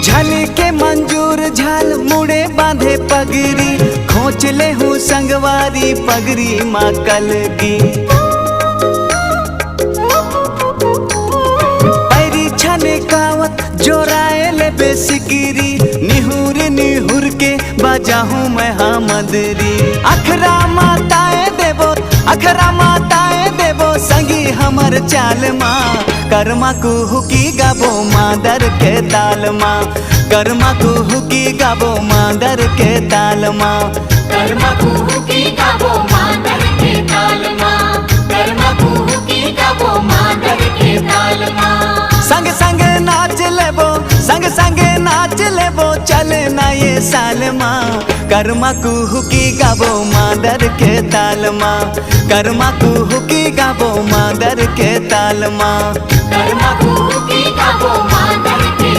झलके मंजूर झाल मुड़े बांधे पगरी, खोच ले हूँ संगवारी पगरी माँ कलगी। पैरी छने कावत जोराए ले बेसिकिरी, निहुर निहुर के बजाहूँ मैं हाँ मदरी। अखरा माताए देवो संगी हमर चाल माँ, कर्मा कुहू की गाबो मादर के ताल माँ, कर्मा कुहू की गाबो मादर के ताल माँ, कर्मा कुहू की गाबो मादर के ताल माँ, कर्मा कुहू की गाबो मादर के ताल माँ। संग संग नाच लेबो, संग संग नाच लेबो चले ना ये साल माँ, कर्मा कुहू की गाबो मादर के ताल माँ, कर्मा कुहू की गाबो मादर के ताल माँ, कर्मा कुहू की